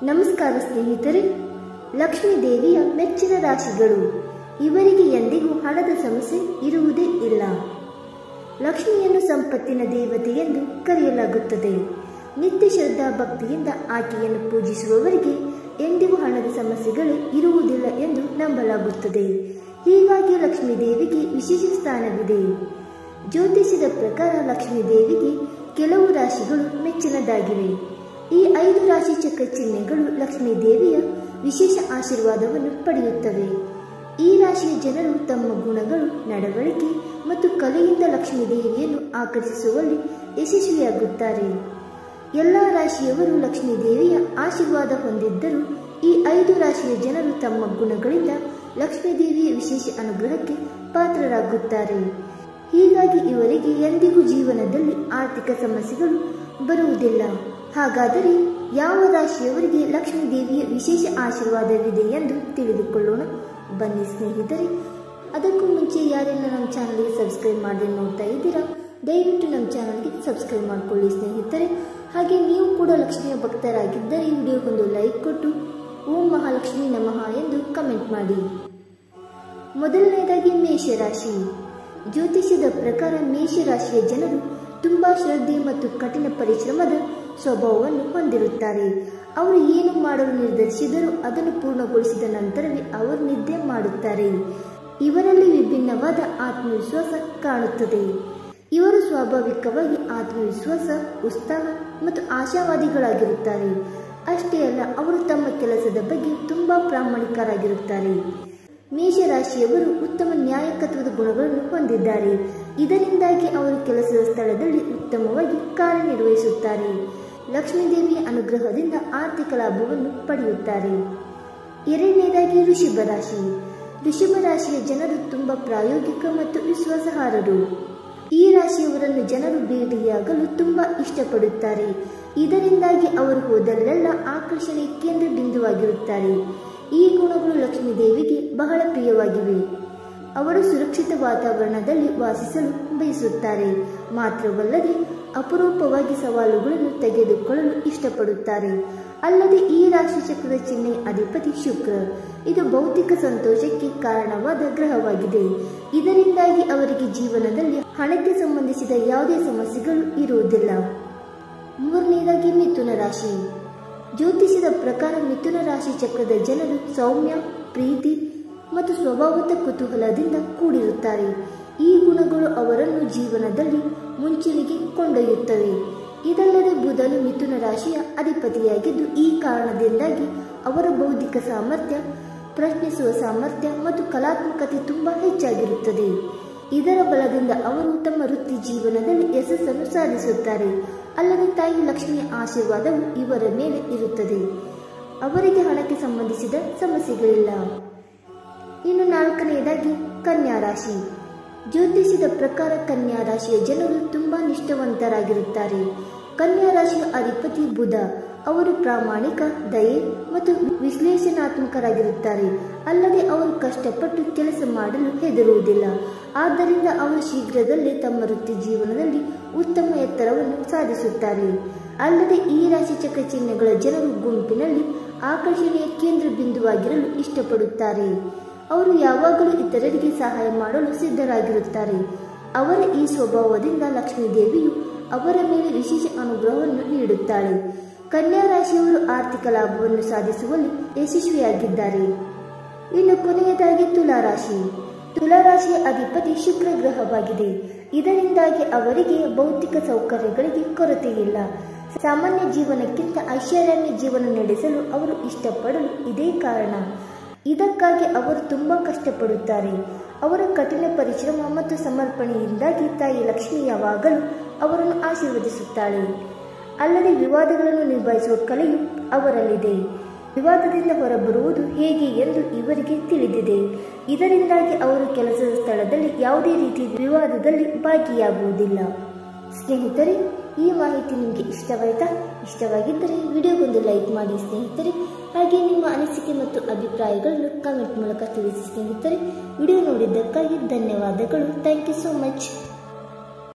ನಮಸ್ಕಾರ ಸ್ನೇಹಿತರೆ. ಲಕ್ಷ್ಮೀ ದೇವಿಯ ಮೆಚ್ಚಿನ ರಾಶಿಗಳು. ಇವರಿಗೆ ಎಂದಿಗೂ ಹಣದ ಸಮಸ್ಯೆ ಇರುವುದೇ ಇಲ್ಲ. ಲಕ್ಷ್ಮಿಯನ್ನು ಸಂಪತ್ತಿನ ದೇವತೆ ಎಂದು ಕರೆಯಲಾಗುತ್ತದೆ. ನಿತ್ಯ ಶ್ರದ್ಧಾ ಭಕ್ತಿಯಿಂದ ಆಕೆಯನ್ನು ಪೂಜಿಸುವವರಿಗೆ ಎಂದಿಗೂ ಹಣದ ಸಮಸ್ಯೆಗಳು ಇರುವುದಿಲ್ಲ ಎಂದು ನಂಬಲಾಗುತ್ತದೆ. ಹೀಗಾಗಿ ಲಕ್ಷ್ಮೀ ದೇವಿಗೆ ವಿಶೇಷ ಸ್ಥಾನವಿದೆ. ಜ್ಯೋತಿಷ್ಯದ ಪ್ರಕಾರ ಲಕ್ಷ್ಮೀ ದೇವಿಗೆ ಕೆಲವು ರಾಶಿಗಳು ಮೆಚ್ಚಿನದಾಗಿವೆ. ಈ 5 ರಾಶಿ ಚಕ್ರ ಚಿಹ್ನೆಗಳು ಲಕ್ಷ್ಮೀ ದೇವಿಯ ವಿಶೇಷ ಆಶೀರ್ವಾದವನ್ನು ಪಡೆಯುತ್ತವೆ. ಈ ರಾಶಿಯ ಜನರು ತಮ್ಮ ಗುಣಗಳು, ನಡವಳಿಕೆ ಮತ್ತು ಕಲೆಯಿಂದ ಲಕ್ಷ್ಮೀ ದೇವಿಯನ್ನು ಆಕರ್ಷಿಸುವಲ್ಲಿ ಯಶಸ್ವಿಯಾಗುತ್ತಾರೆ. ಎಲ್ಲ ರಾಶಿಯವರು ಲಕ್ಷ್ಮೀ ದೇವಿಯ ಆಶೀರ್ವಾದ ಹೊಂದಿದ್ದರೂ ಈ 5 ರಾಶಿಯ ಜನರು ತಮ್ಮ ಗುಣಗಳಿಂದ ಲಕ್ಷ್ಮೀ ದೇವಿಯ ವಿಶೇಷ ಅನುಗ್ರಹಕ್ಕೆ ಪಾತ್ರರಾಗುತ್ತಾರೆ. ಹೀಗಾಗಿ ಇವರಿಗೆ ಎಂದಿಗೂ ಜೀವನದಲ್ಲಿ ಆರ್ಥಿಕ ಸಮಸ್ಯೆಗಳು ಬರುವುದಿಲ್ಲ. ಹಾಗಾದರೆ ಯಾವ ರಾಶಿಯವರಿಗೆ ಲಕ್ಷ್ಮೀ ದೇವಿಯ ವಿಶೇಷ ಆಶೀರ್ವಾದವಿದೆ ಎಂದು ತಿಳಿದುಕೊಳ್ಳೋಣ. ಬನ್ನಿ ಸ್ನೇಹಿತರೆ. ಅದಕ್ಕೂ ಮುಂಚೆ ಯಾರೆಲ್ಲ ನಮ್ಮ ಚಾನಲ್ಗೆ ಸಬ್ಸ್ಕ್ರೈಬ್ ಮಾಡದೆ ನೋಡ್ತಾ ಇದ್ದೀರಾ, ದಯವಿಟ್ಟು ನಮ್ಮ ಚಾನಲ್ಗೆ ಸಬ್ಸ್ಕ್ರೈಬ್ ಮಾಡಿಕೊಳ್ಳಿ ಸ್ನೇಹಿತರೆ. ಹಾಗೆ ನೀವು ಕೂಡ ಲಕ್ಷ್ಮಿಯ ಭಕ್ತರಾಗಿದ್ದರೆ ಈ ವಿಡಿಯೋಗೊಂದು ಲೈಕ್ ಕೊಟ್ಟು ಓಂ ಮಹಾಲಕ್ಷ್ಮಿ ನಮಃ ಎಂದು ಕಮೆಂಟ್ ಮಾಡಿ. ಮೊದಲನೇದಾಗಿ ಮೇಷರಾಶಿ. ಜ್ಯೋತಿಷ್ಯದ ಪ್ರಕಾರ ಮೇಷರಾಶಿಯ ಜನರು ತುಂಬಾ ಶ್ರದ್ಧೆ ಮತ್ತು ಕಠಿಣ ಪರಿಶ್ರಮದ ಸ್ವಭಾವವನ್ನು ಹೊಂದಿರುತ್ತಾರೆ. ಅವರು ಏನು ಮಾಡಲು ನಿರ್ಧರಿಸಿದರೂ ಅದನ್ನು ಪೂರ್ಣಗೊಳಿಸಿದ ನಂತರವೇ ಅವರು ನಿದ್ದೆ ಮಾಡುತ್ತಾರೆ. ಇವರಲ್ಲಿ ವಿಭಿನ್ನವಾದ ಆತ್ಮವಿಶ್ವಾಸ ಕಾಣುತ್ತದೆ. ಇವರು ಸ್ವಾಭಾವಿಕವಾಗಿ ಆತ್ಮವಿಶ್ವಾಸ, ಉತ್ಸಾಹ ಮತ್ತು ಆಶಾವಾದಿಗಳಾಗಿರುತ್ತಾರೆ. ಅಷ್ಟೇ ಅಲ್ಲ, ಅವರು ತಮ್ಮ ಕೆಲಸದ ಬಗ್ಗೆ ತುಂಬಾ ಪ್ರಾಮಾಣಿಕರಾಗಿರುತ್ತಾರೆ. ಮೇಷರಾಶಿಯವರು ಉತ್ತಮ ನ್ಯಾಯಕತ್ವದ ಗುಣಗಳನ್ನು ಹೊಂದಿದ್ದಾರೆ. ಇದರಿಂದಾಗಿ ಅವರು ಕೆಲಸದ ಸ್ಥಳದಲ್ಲಿ ಉತ್ತಮವಾಗಿ ಕಾರ್ಯನಿರ್ವಹಿಸುತ್ತಾರೆ. ಲಕ್ಷ್ಮೀ ದೇವಿಯ ಅನುಗ್ರಹದಿಂದ ಆರ್ಥಿಕ ಲಾಭವನ್ನು ಪಡೆಯುತ್ತಾರೆ. ಎರಡನೇದಾಗಿ ವೃಷಭ ರಾಶಿ. ವೃಷಭ ರಾಶಿಯ ಜನರು ತುಂಬಾ ಪ್ರಾಯೋಗಿಕ ಮತ್ತು ವಿಶ್ವಾಸಾರ್ಹರು. ಈ ರಾಶಿಯವರನ್ನು ಜನರು ಭೇಟಿಯಾಗಲು ತುಂಬಾ ಇಷ್ಟಪಡುತ್ತಾರೆ. ಇದರಿಂದಾಗಿ ಅವರು ಹೋದಲ್ಲೆಲ್ಲ ಆಕರ್ಷಣೆಯ ಕೇಂದ್ರ ಬಿಂದುವಾಗಿರುತ್ತಾರೆ. ಈ ಗುಣಗಳು ಲಕ್ಷ್ಮೀ ದೇವಿಗೆ ಬಹಳ ಪ್ರಿಯವಾಗಿವೆ. ಅವರು ಸುರಕ್ಷಿತ ವಾತಾವರಣದಲ್ಲಿ ವಾಸಿಸಲು ಬಯಸುತ್ತಾರೆ. ಮಾತ್ರವಲ್ಲದೆ ಅಪರೂಪವಾಗಿ ಸವಾಲುಗಳನ್ನು ತೆಗೆದುಕೊಳ್ಳಲು ಇಷ್ಟಪಡುತ್ತಾರೆ. ಅಲ್ಲದೆ ಈ ರಾಶಿ ಚಕ್ರದ ಚಿಹ್ನೆ ಅಧಿಪತಿ ಶುಕ್ರ. ಇದು ಭೌತಿಕ ಸಂತೋಷಕ್ಕೆ ಕಾರಣವಾದ ಗ್ರಹವಾಗಿದೆ. ಇದರಿಂದಾಗಿ ಅವರಿಗೆ ಜೀವನದಲ್ಲಿ ಹಣಕ್ಕೆ ಸಂಬಂಧಿಸಿದ ಯಾವುದೇ ಸಮಸ್ಯೆಗಳು ಇರುವುದಿಲ್ಲ. ಮೂರನೇದಾಗಿ ಮಿಥುನ ರಾಶಿ. ಜ್ಯೋತಿಷ್ಯದ ಪ್ರಕಾರ ಮಿಥುನ ರಾಶಿ ಚಕ್ರದ ಜನರು ಸೌಮ್ಯ, ಪ್ರೀತಿ ಮತ್ತು ಸ್ವಭಾವದ ಕುತೂಹಲದಿಂದ ಕೂಡಿರುತ್ತಾರೆ. ಈ ಗುಣಗಳು ಅವರನ್ನು ಜೀವನದಲ್ಲಿ ಮುಂಚೂಣಿಗೆ ಕೊಂಡೊಯ್ಯುತ್ತವೆ. ಇದಲ್ಲದೆ ಬುಧನು ಮಿಥುನ ರಾಶಿಯ ಅಧಿಪತಿಯಾಗಿದ್ದು, ಈ ಕಾರಣದಿಂದಾಗಿ ಅವರ ಬೌದ್ಧಿಕ ಸಾಮರ್ಥ್ಯ, ಪ್ರಶ್ನಿಸುವ ಸಾಮರ್ಥ್ಯ ಮತ್ತು ಕಲಾತ್ಮಕತೆ ತುಂಬಾ ಹೆಚ್ಚಾಗಿರುತ್ತದೆ. ಇದರ ಬಲದಿಂದ ಅವರು ತಮ್ಮ ವೃತ್ತಿ ಜೀವನದಲ್ಲಿ ಯಶಸ್ಸನ್ನು ಸಾಧಿಸುತ್ತಾರೆ. ಅಲ್ಲದೆ ತಾಯಿ ಲಕ್ಷ್ಮಿಯ ಆಶೀರ್ವಾದವು ಇವರ ಮೇಲೆ ಇರುತ್ತದೆ. ಅವರಿಗೆ ಹಣಕ್ಕೆ ಸಂಬಂಧಿಸಿದ ಸಮಸ್ಯೆಗಳಿಲ್ಲ. ಇನ್ನು ನಾಲ್ಕನೆಯದಾಗಿ ಕನ್ಯಾ ರಾಶಿ. ಜ್ಯೋತಿಷ್ಯದ ಪ್ರಕಾರ ಕನ್ಯಾ ರಾಶಿಯ ಜನರು ತುಂಬಾ ನಿಷ್ಠಾವಂತರಾಗಿರುತ್ತಾರೆ. ಕನ್ಯಾ ರಾಶಿಯ ಅಧಿಪತಿ ಬುಧ. ಅವರು ಪ್ರಾಮಾಣಿಕ, ದಯೆ ಮತ್ತು ವಿಶ್ಲೇಷಣಾತ್ಮಕರಾಗಿರುತ್ತಾರೆ. ಅಲ್ಲದೆ ಅವರು ಕಷ್ಟಪಟ್ಟು ಕೆಲಸ ಮಾಡಲು ಹೆದರುವುದಿಲ್ಲ. ಆದ್ದರಿಂದ ಅವರು ಶೀಘ್ರದಲ್ಲೇ ತಮ್ಮ ವೃತ್ತಿ ಜೀವನದಲ್ಲಿ ಉತ್ತಮ ಎತ್ತರವನ್ನು ಸಾಧಿಸುತ್ತಾರೆ. ಅಲ್ಲದೆ ಈ ರಾಶಿ ಚಕ್ರ ಚಿಹ್ನೆಗಳ ಜನರು ಗುಂಪಿನಲ್ಲಿ ಆಕರ್ಷಣೆಯ ಕೇಂದ್ರ ಬಿಂದುವಾಗಿರಲು ಇಷ್ಟಪಡುತ್ತಾರೆ. ಅವರು ಯಾವಾಗಲೂ ಇತರರಿಗೆ ಸಹಾಯ ಮಾಡಲು ಸಿದ್ಧರಾಗಿರುತ್ತಾರೆ. ಅವರ ಈ ಸ್ವಭಾವದಿಂದ ಲಕ್ಷ್ಮೀ ದೇವಿಯು ಅವರ ಮೇಲೆ ವಿಶೇಷ ಅನುಗ್ರಹವನ್ನು ನೀಡುತ್ತಾಳೆ. ಕನ್ಯಾ ರಾಶಿಯವರು ಆರ್ಥಿಕ ಲಾಭವನ್ನು ಸಾಧಿಸುವಲ್ಲಿ ಯಶಸ್ವಿಯಾಗಿದ್ದಾರೆ. ಇನ್ನು ಕೊನೆಯದಾಗಿ ತುಲಾರಾಶಿ. ತುಲಾರಾಶಿಯ ಅಧಿಪತಿ ಶುಕ್ರ ಗ್ರಹವಾಗಿದೆ. ಇದರಿಂದಾಗಿ ಅವರಿಗೆ ಭೌತಿಕ ಸೌಕರ್ಯಗಳಿಗೆ ಕೊರತೆಯಿಲ್ಲ. ಸಾಮಾನ್ಯ ಜೀವನಕ್ಕಿಂತ ಐಷಾರಾಮ್ಯ ಜೀವನ ನಡೆಸಲು ಅವರು ಇಷ್ಟಪಡಲು ಇದೇ ಕಾರಣ. ಇದಕ್ಕಾಗಿ ಅವರು ತುಂಬಾ ಕಷ್ಟಪಡುತ್ತಾರೆ. ಅವರ ಕಠಿಣ ಪರಿಶ್ರಮ ಮತ್ತು ಸಮರ್ಪಣೆಯಿಂದಾಗಿ ತಾಯಿ ಲಕ್ಷ್ಮಿ ಯಾವಾಗಲೂ ಅವರನ್ನು ಆಶೀರ್ವದಿಸುತ್ತಾಳೆ. ಅಲ್ಲದೆ ವಿವಾದಗಳನ್ನು ನಿಭಾಯಿಸುವ ಕಲೆಯು ಅವರಲ್ಲಿದೆ. ವಿವಾದದಿಂದ ಹೊರಬರುವುದು ಹೇಗೆ ಎಂದು ಇವರಿಗೆ ತಿಳಿದಿದೆ. ಇದರಿಂದಾಗಿ ಅವರು ಕೆಲಸದ ಸ್ಥಳದಲ್ಲಿ ಯಾವುದೇ ರೀತಿಯ ವಿವಾದದಲ್ಲಿ ಭಾಗಿಯಾಗುವುದಿಲ್ಲ. ಸ್ನೇಹಿತರೆ, ಈ ಮಾಹಿತಿ ನಿಮಗೆ ಇಷ್ಟವಾಯಿತಾ? ಇಷ್ಟವಾಗಿದ್ದರೆ ವಿಡಿಯೋಗೊಂದು ಲೈಕ್ ಮಾಡಿ ಸ್ನೇಹಿತರೆ. ಹಾಗೆ ನಿಮ್ಮ ಅನಿಸಿಕೆ ಮತ್ತು ಅಭಿಪ್ರಾಯಗಳನ್ನು ಕಮೆಂಟ್ ಮೂಲಕ ತಿಳಿಸಿ ಸ್ನೇಹಿತರೆ. ವಿಡಿಯೋ ನೋಡಿದ್ದಕ್ಕಾಗಿ ಧನ್ಯವಾದಗಳು. Thank you so much.